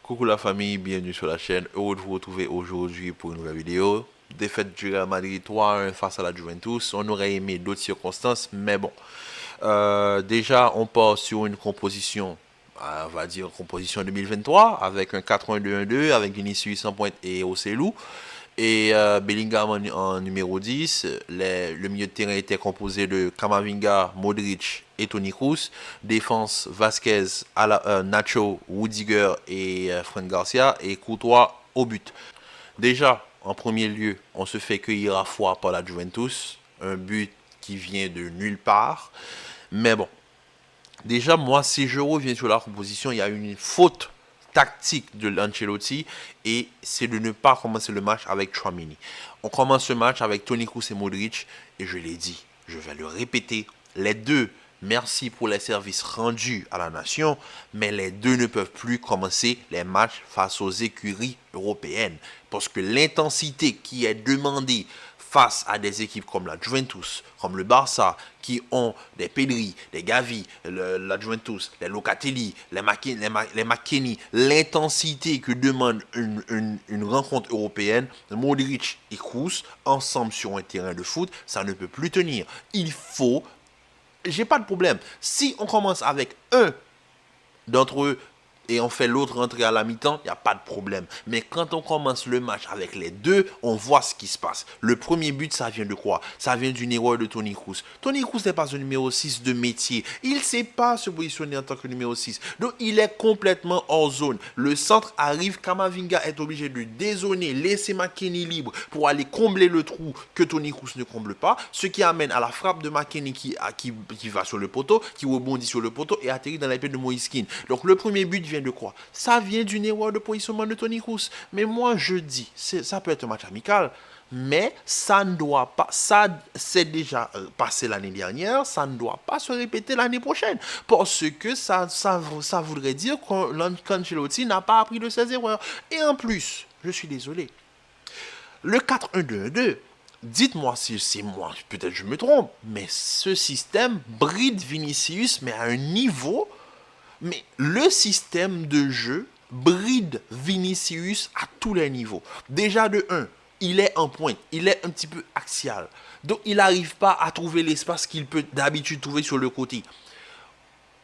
Coucou la famille, bienvenue sur la chaîne. Heureux de vous retrouver aujourd'hui pour une nouvelle vidéo. Défaite du Real Madrid 3-1 face à la Juventus. On aurait aimé d'autres circonstances, mais bon. Déjà, on part sur une composition, on va dire composition 2023, avec un 4-1-2-1-2, avec Vinicius en pointe et Ocelou. Et Bellingham en numéro 10. Le milieu de terrain était composé de Camavinga, Modric et Toni Kroos. Défense, Vasquez, Nacho, Rudiger et Fran Garcia. Et Courtois au but. Déjà, en premier lieu, on se fait cueillir à froid par la Juventus. Un but qui vient de nulle part. Mais bon, déjà, moi, si je reviens sur la composition, il y a une faute tactique de l'Ancelotti et c'est de ne pas commencer le match avec Tchouaméni. On commence ce match avec Toni Kroos et Modric et je l'ai dit, je vais le répéter, les deux, merci pour les services rendus à la nation, mais les deux ne peuvent plus commencer les matchs face aux écuries européennes parce que l'intensité qui est demandée face à des équipes comme la Juventus, comme le Barça, qui ont des Pedri, des Gavi, la Juventus, les Locatelli, les McKennie, l'intensité que demande une rencontre européenne, Modric et Kroos, ensemble sur un terrain de foot, ça ne peut plus tenir. Il faut, j'ai pas de problème, si on commence avec un d'entre eux et on fait l'autre rentrer à la mi-temps, il n'y a pas de problème. Mais quand on commence le match avec les deux, on voit ce qui se passe. Le premier but, ça vient de quoi? Ça vient d'une erreur de Toni Kroos. Toni Kroos n'est pas un numéro 6 de métier. Il ne sait pas se positionner en tant que numéro 6. Donc, il est complètement hors zone. Le centre arrive, Camavinga est obligé de dézoner, laisser McKennie libre pour aller combler le trou que Toni Kroos ne comble pas, ce qui amène à la frappe de McKennie qui va sur le poteau, qui rebondit sur le poteau et atterrit dans la pied de Moïse Kean. Donc, le premier but vient de quoi? Ça vient d'une erreur de positionnement de Toni Kroos. Mais moi, je dis, ça peut être un match amical, mais ça ne doit pas, ça s'est déjà passé l'année dernière, ça ne doit pas se répéter l'année prochaine. Parce que ça voudrait dire qu'Ancelotti n'a pas appris de ses erreurs. Et en plus, je suis désolé, le 4-1-2-1-2, dites-moi si c'est moi, peut-être je me trompe, mais ce système bride Vinicius, mais à un niveau. Mais le système de jeu bride Vinicius à tous les niveaux. Déjà de 1, il est en pointe, il est un petit peu axial. Donc il n'arrive pas à trouver l'espace qu'il peut d'habitude trouver sur le côté.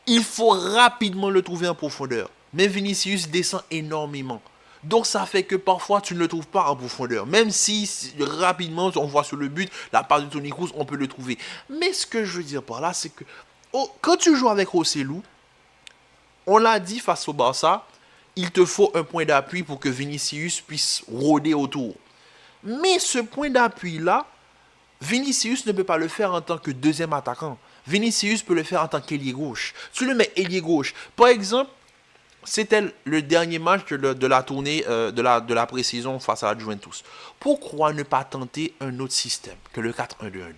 Il faut rapidement le trouver en profondeur. Mais Vinicius descend énormément. Donc ça fait que parfois tu ne le trouves pas en profondeur. Même si rapidement on voit sur le but, la part de Toni Kroos, on peut le trouver. Mais ce que je veux dire par là, c'est que quand tu joues avec Ocelou, on l'a dit face au Barça, il te faut un point d'appui pour que Vinicius puisse rôder autour. Mais ce point d'appui-là, Vinicius ne peut pas le faire en tant que deuxième attaquant. Vinicius peut le faire en tant qu'ailier gauche. Tu le mets ailier gauche. Par exemple, c'était le dernier match de la tournée de la pré-saison face à la Juventus. Pourquoi ne pas tenter un autre système que le 4-1-2-1-2?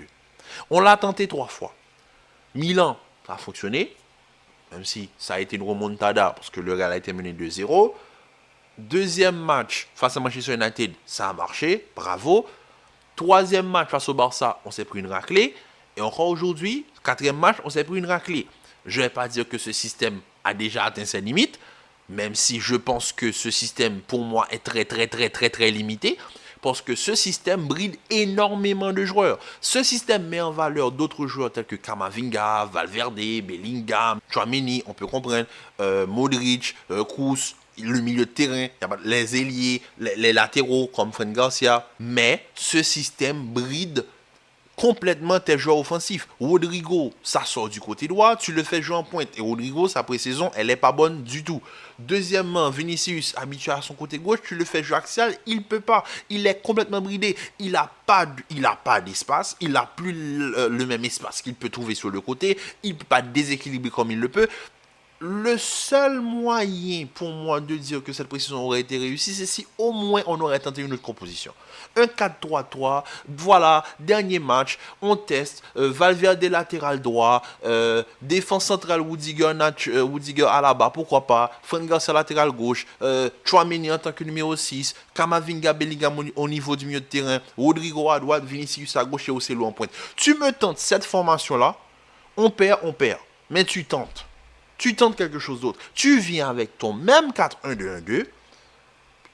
On l'a tenté 3 fois. Milan, ça a fonctionné. Même si ça a été une remontada parce que le Real a été mené 2-0. Deuxième match face à Manchester United, ça a marché, bravo. Troisième match face au Barça, on s'est pris une raclée. Et encore aujourd'hui, quatrième match, on s'est pris une raclée. Je ne vais pas dire que ce système a déjà atteint ses limites, même si je pense que ce système, pour moi, est très limité. Parce que ce système bride énormément de joueurs. Ce système met en valeur d'autres joueurs tels que Camavinga, Valverde, Bellingham, Tchouaméni, on peut comprendre, Modric, Kroos, le milieu de terrain, les ailiers, les latéraux comme Fran Garcia. Mais ce système bride complètement tes joueurs offensifs. Rodrigo, ça sort du côté droit, tu le fais jouer en pointe. Et Rodrigo, sa pré-saison, elle n'est pas bonne du tout. Deuxièmement, Vinicius, habitué à son côté gauche, tu le fais jouer axial, il ne peut pas. Il est complètement bridé. Il n'a pas d'espace. Il n'a plus le même espace qu'il peut trouver sur le côté. Il ne peut pas déséquilibrer comme il le peut. Le seul moyen pour moi de dire que cette précision aurait été réussie, c'est si au moins on aurait tenté une autre composition. Un 4-3-3, voilà, dernier match, on teste, Valverde latéral droit, défense centrale Rudiger Alaba, pourquoi pas, Fran Garcia latéral gauche, Tchouaméni en tant que numéro 6, Camavinga Bellingham au niveau du milieu de terrain, Rodrigo à droite, Vinicius à gauche et Ocelou en pointe. Tu me tentes cette formation-là, on perd, mais tu tentes quelque chose d'autre. Tu viens avec ton même 4-1-2-1-2,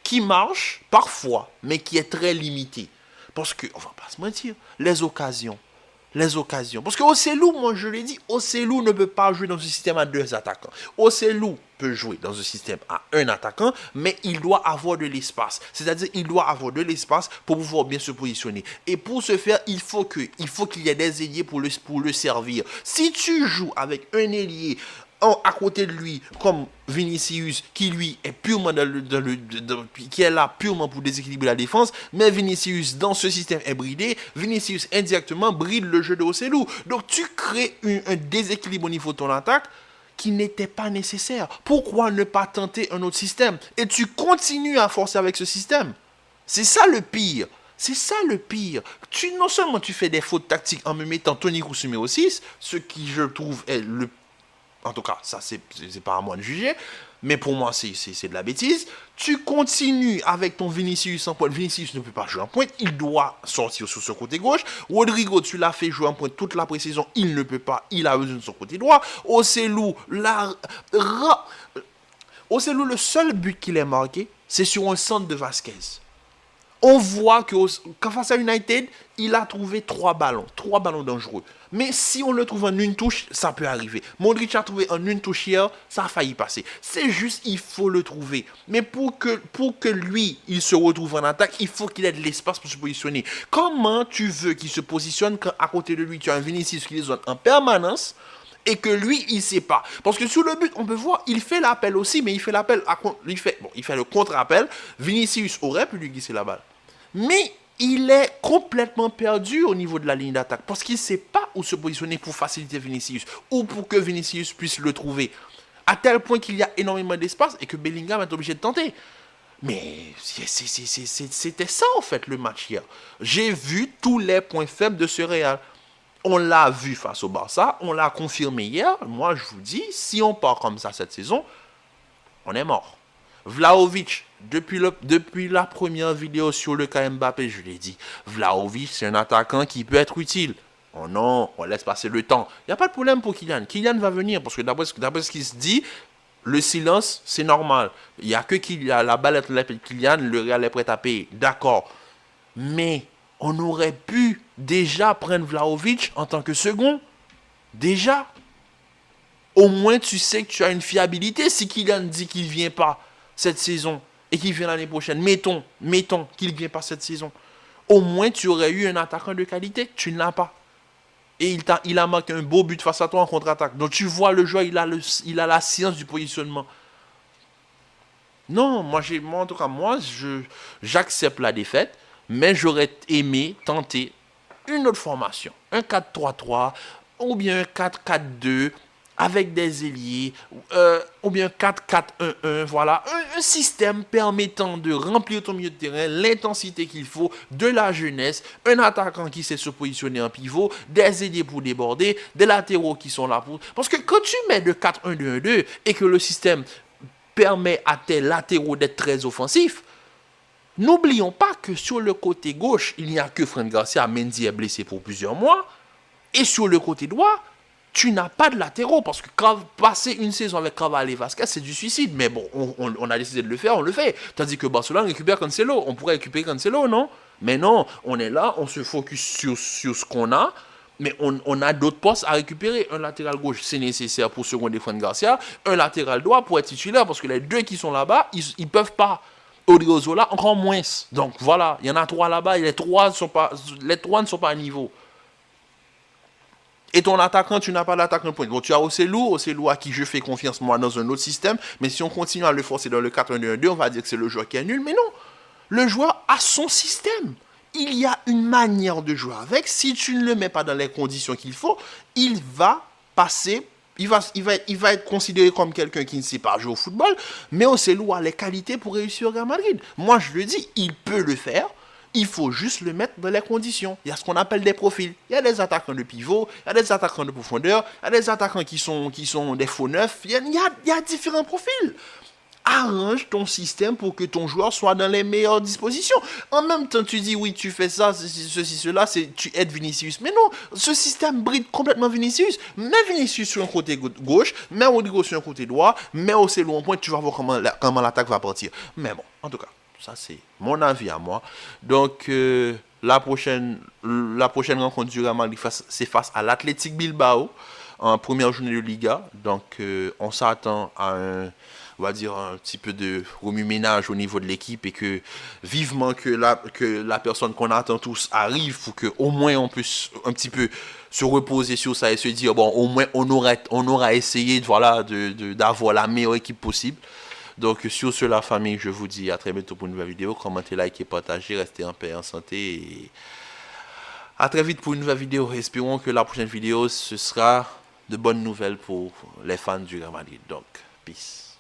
qui marche parfois, mais qui est très limité. Parce que, on va pas se mentir, les occasions. Parce que Ocelou, moi je l'ai dit, Ocelou ne peut pas jouer dans un système à 2 attaquants. Ocelou peut jouer dans un système à 1 attaquant, mais il doit avoir de l'espace. C'est-à-dire, il doit avoir de l'espace pour pouvoir bien se positionner. Et pour ce faire, il faut qu'il y ait des ailiers pour le servir. Si tu joues avec un ailier à côté de lui, comme Vinicius, qui lui est purement qui est là purement pour déséquilibrer la défense, mais Vinicius dans ce système est bridé, Vinicius indirectement bride le jeu de Ocelou. Donc tu crées un déséquilibre au niveau de ton attaque qui n'était pas nécessaire. Pourquoi ne pas tenter un autre système? Et tu continues à forcer avec ce système. C'est ça le pire. Non seulement tu fais des fautes tactiques en me mettant Tony Kroos numéro 6, ce qui je trouve est le... En tout cas, ça, c'est pas à moi de juger. Mais pour moi, c'est de la bêtise. Tu continues avec ton Vinicius en pointe. Vinicius ne peut pas jouer en pointe. Il doit sortir sur ce côté gauche. Rodrigo, tu l'as fait jouer en pointe toute la pré-saison. Il ne peut pas. Il a besoin de son côté droit. Ocelou, le seul but qu'il ait marqué, c'est sur un centre de Vasquez. On voit que face à United, il a trouvé 3 ballons dangereux. Mais si on le trouve en une touche, ça peut arriver. Modric a trouvé en une touche hier, ça a failli passer. C'est juste, il faut le trouver. Mais pour que lui, il se retrouve en attaque, il faut qu'il ait de l'espace pour se positionner. Comment tu veux qu'il se positionne quand à côté de lui, tu as un Vinicius qui les zone en permanence et que lui, il ne sait pas. Parce que sur le but, on peut voir, il fait l'appel aussi, mais il fait le contre-appel. Vinicius aurait pu lui glisser la balle. Mais il est complètement perdu au niveau de la ligne d'attaque parce qu'il ne sait pas où se positionner pour faciliter Vinicius ou pour que Vinicius puisse le trouver. À tel point qu'il y a énormément d'espace et que Bellingham est obligé de tenter. Mais c'était ça en fait le match hier. J'ai vu tous les points faibles de ce Real. On l'a vu face au Barça, on l'a confirmé hier. Moi je vous dis, si on part comme ça cette saison, on est mort. Vlahovic, depuis la première vidéo sur le cas Mbappé, je l'ai dit, Vlahovic, c'est un attaquant qui peut être utile. Oh non, on laisse passer le temps. Il n'y a pas de problème pour Kylian. Kylian va venir, parce que d'après ce qui se dit, le silence, c'est normal. Il n'y a que Kylian, la balle est Kylian, le Real est prêt à payer. D'accord. Mais on aurait pu déjà prendre Vlahovic en tant que second. Déjà. Au moins, tu sais que tu as une fiabilité si Kylian dit qu'il ne vient pas cette saison et qu'il vient l'année prochaine. Mettons qu'il ne vient pas cette saison. Au moins, tu aurais eu un attaquant de qualité. Tu ne l'as pas. Et il a marqué un beau but face à toi en contre-attaque. Donc, tu vois le joueur, il a la science du positionnement. Non, en tout cas, j'accepte la défaite, mais j'aurais aimé tenter une autre formation. Un 4-3-3 ou bien un 4-4-2 avec des ailiers, ou bien 4-4-1-1, voilà, un système permettant de remplir ton milieu de terrain, l'intensité qu'il faut, de la jeunesse, un attaquant qui sait se positionner en pivot, des ailiers pour déborder, des latéraux qui sont là pour... Parce que quand tu mets de 4-1-2-1-2 et que le système permet à tes latéraux d'être très offensifs, n'oublions pas que sur le côté gauche, il n'y a que Fran Garcia, Mendy est blessé pour plusieurs mois, et sur le côté droit, tu n'as pas de latéraux, parce que passer une saison avec Carvalho et Vasquez, c'est du suicide. Mais bon, on a décidé de le faire, on le fait. Tandis que Barcelone récupère Cancelo. On pourrait récupérer Cancelo, non? Mais non, on est là, on se focus sur ce qu'on a, mais on a d'autres postes à récupérer. Un latéral gauche, c'est nécessaire pour seconder Fran Garcia. Un latéral droit pour être titulaire, parce que les deux qui sont là-bas, ils ne peuvent pas. Odriozola, encore moins. Donc voilà, il y en a 3 là-bas, et les trois ne sont pas à niveau. Et ton attaquant, tu n'as pas d'attaquant de pointe. Bon, tu as Ocelou à qui je fais confiance moi dans un autre système, mais si on continue à le forcer dans le 4-1-2-1-2, on va dire que c'est le joueur qui est nul, mais non. Le joueur a son système. Il y a une manière de jouer avec. Si tu ne le mets pas dans les conditions qu'il faut, il va passer, il va être considéré comme quelqu'un qui ne sait pas jouer au football, mais Ocelou a les qualités pour réussir au Real Madrid. Moi, je le dis, il peut le faire. Il faut juste le mettre dans les conditions. Il y a ce qu'on appelle des profils. Il y a des attaquants de pivot, il y a des attaquants de profondeur, il y a des attaquants qui sont des faux neufs. Il y a différents profils. Arrange ton système pour que ton joueur soit dans les meilleures dispositions. En même temps, tu dis, oui, tu fais ça, ceci, cela, tu aides Vinicius. Mais non, ce système bride complètement Vinicius. Mets Vinicius sur un côté gauche, mets Rodrigo sur un côté droit, mets Ocelou en pointe, tu vas voir comment l'attaque va partir. Mais bon, en tout cas, ça c'est mon avis à moi. Donc la prochaine rencontre du Real Madrid, c'est face à l'Athletic Bilbao en première journée de Liga. Donc on s'attend à on va dire un petit peu de remue-ménage au niveau de l'équipe et que vivement que la personne qu'on attend tous arrive pour que au moins on puisse un petit peu se reposer sur ça et se dire bon au moins on aura essayé voilà d'avoir la meilleure équipe possible. Donc sur ce la famille, je vous dis à très bientôt pour une nouvelle vidéo. Commentez, likez, partagez, restez en paix, en santé et à très vite pour une nouvelle vidéo. Espérons que la prochaine vidéo ce sera de bonnes nouvelles pour les fans du Real Madrid. Donc peace.